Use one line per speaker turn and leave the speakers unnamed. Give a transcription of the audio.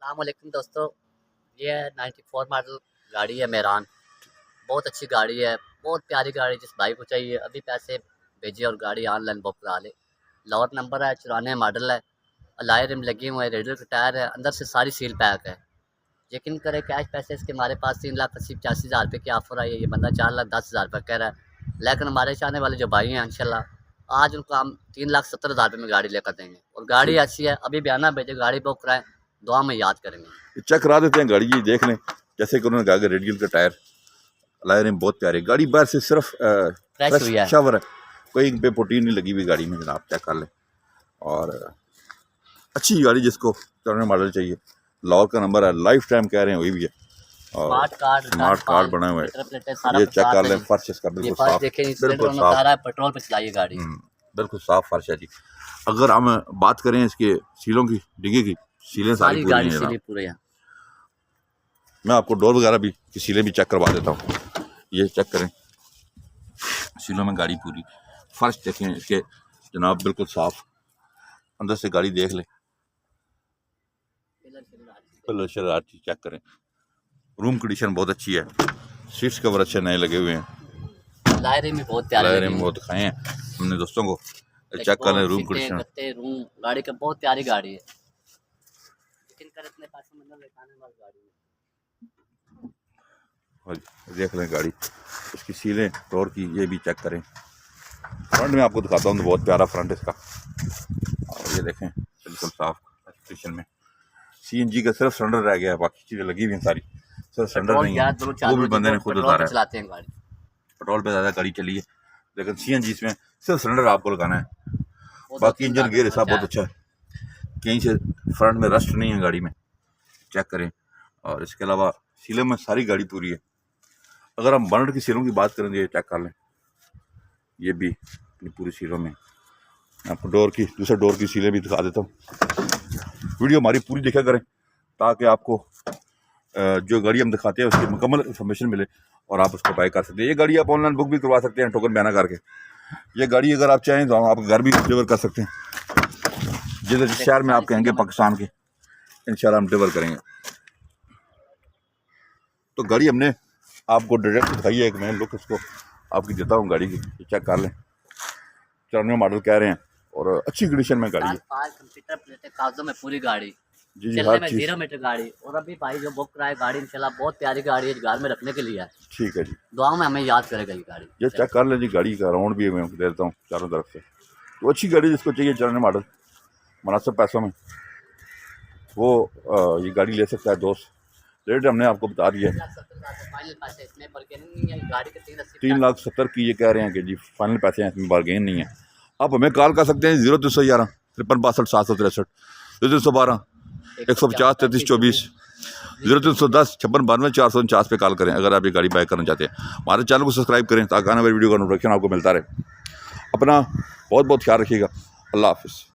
अस्सलाम वालेकुम दोस्तों, ये 94 मॉडल गाड़ी है मेरान। बहुत अच्छी गाड़ी है, बहुत प्यारी गाड़ी। जिस भाई को चाहिए अभी पैसे भेजिए और गाड़ी ऑनलाइन बुक करा ले। लाहौर नंबर है, 94 मॉडल है, अलॉय रिम लगी हुए हैं, रेडियल का टायर है, अंदर से सारी सील पैक है। यकीन करें कैश पैसे इसके हमारे पास 3,80,85,000 रुपये की ऑफर आई है। ये बंदा 4,10,000 रुपये कह रहा है, लेकिन हमारे चाहने वाले जो भाई हैं इंशाल्लाह आज उनको हम 3,70,000 रुपये में गाड़ी लेकर देंगे। और गाड़ी ऐसी है, अभी बयाना भेजे, गाड़ी बुक कराएं, दुआ में याद करेंगे।
चेक करा देते हैं गाड़ी, ये देख लें। जैसे कि उन्होंने कहा कि रेडियल का टायर, अलॉय रिम बहुत प्यारे। गाड़ी बाहर से सिर्फ फ्रेश शावर है, कोई पे पुट्टी नहीं लगी हुई गाड़ी में जनाब, चेक कर लें। और अच्छी गाड़ी जिसको चलने मॉडल चाहिए, लाहौर का नंबर है, लाइफ टाइम कह रहे हैं वही भी है। और स्मार्ट कार्ड बना हुआ है, ये चेक कर लें। फर्श इसका बिल्कुल साफ, बिल्कुल साफ,
पेट्रोल पे चलाई गाड़ी,
बिल्कुल साफ फर्श है जी। अगर हम बात करें इसके सीलों की, डिग्गी की, सीलें सारी पूरी हैं। मैं आपको डोर वगैरह भी की सीलें भी चेक करवा देता हूँ। ये चेक करें, सीलों में गाड़ी पूरी। फर्श देखें इसके जनाब, बिल्कुल साफ। अंदर से गाड़ी देख लें, कलर शलर चेक करें। रूम कंडीशन बहुत अच्छी है, सीट्स कवर अच्छे नए लगे हुए हैं।
लायरे में बहुत प्यारे,
लायरे में बहुत दिखाए हैं हमने दोस्तों को। चेक कर लें रूम कंडीशन,
रूम गाड़ी का बहुत प्यारी गाड़ी है।
और देख लें गाड़ी, इसकी सीलें डोर की ये भी चेक करें। फ्रंट में आपको दिखाता हूँ तो बहुत प्यारा फ्रंट इसका। और ये देखें बिल्कुल साफ कंडीशन में। CNG का सिर्फ सिलेंडर रह गया है, बाकी चीज़ें लगी हुई हैं सारी, सिर्फ सिलेंडर नहीं है। वो भी बंदे ने खुद उतारा है। पेट्रोल पे ज़्यादा गाड़ी चली है, लेकिन CNG इसमें सिर्फ सिलेंडर आपको लगाना है। बाकी इंजन गियर सब बहुत अच्छा है, कहीं से फ्रंट में रस्ट नहीं है गाड़ी में, चेक करें। और इसके अलावा सीलों में सारी गाड़ी पूरी है। अगर हम बॉनेट की सीलों की बात करें तो ये चेक कर लें, ये भी अपनी पूरी सीलों में। आपको डोर की, दूसरे डोर की सीलें भी दिखा देता हूँ। वीडियो हमारी पूरी देखा करें ताकि आपको जो गाड़ी हम दिखाते हैं उसकी मुकम्मल इन्फॉर्मेशन मिले और आप उसको बाय कर सकते हैं। ये गाड़ी आप ऑनलाइन बुक भी करवा सकते हैं टोकन बयाना करके। ये गाड़ी अगर आप चाहें तो हम आपके घर भी डिलीवर कर सकते हैं। जिस शहर में आप कहेंगे पाकिस्तान के, इंशाल्लाह हम डिलीवर करेंगे। तो गाड़ी हमने आपको डायरेक्ट दिखाई है, एक मैं लुक इसको आपकी देता हूँ गाड़ी की, चेक कर लें। 94 मॉडल कह रहे हैं और अच्छी कंडीशन में गाड़ी है।
कंप्यूटर प्लेटें कागजों में पूरी गाड़ी,
जी जी,
चलने
हर
में
चीज़
0 मीटर गाड़ी। और अभी भाई जो बुक कराए गाड़ी इंशाल्लाह बहुत प्यारी गाड़ी है, घर में रखने के लिए है।
ठीक है जी,
दुआ में हमें याद करेगा ये गाड़ी।
ये चेक कर लें जी, गाड़ी का राउंड भी मैं दे देता हूँ चारों तरफ से। तो अच्छी गाड़ी जिसको चाहिए 94 मॉडल मुनासिब पैसों में, वो ये गाड़ी ले सकता है दोस्त। रेट हमने आपको बता दिया है, 3,70,000 की ये कह रहे हैं कि जी फाइनल पैसे हैं, इसमें बारगेन नहीं है। आप हमें कॉल कर सकते हैं 0311 53 62 763, 0312 150 33 24, 0310 56 92 449 पे कॉल करें अगर आप ये गाड़ी बाय करना चाहते हैं। हमारे चैनल को सब्सक्राइब करें ताकि आने वाली वीडियो का नोटिफिकेशन आपको मिलता रहे। अपना बहुत बहुत ख्याल रखिएगा। अल्लाह हाफिज़।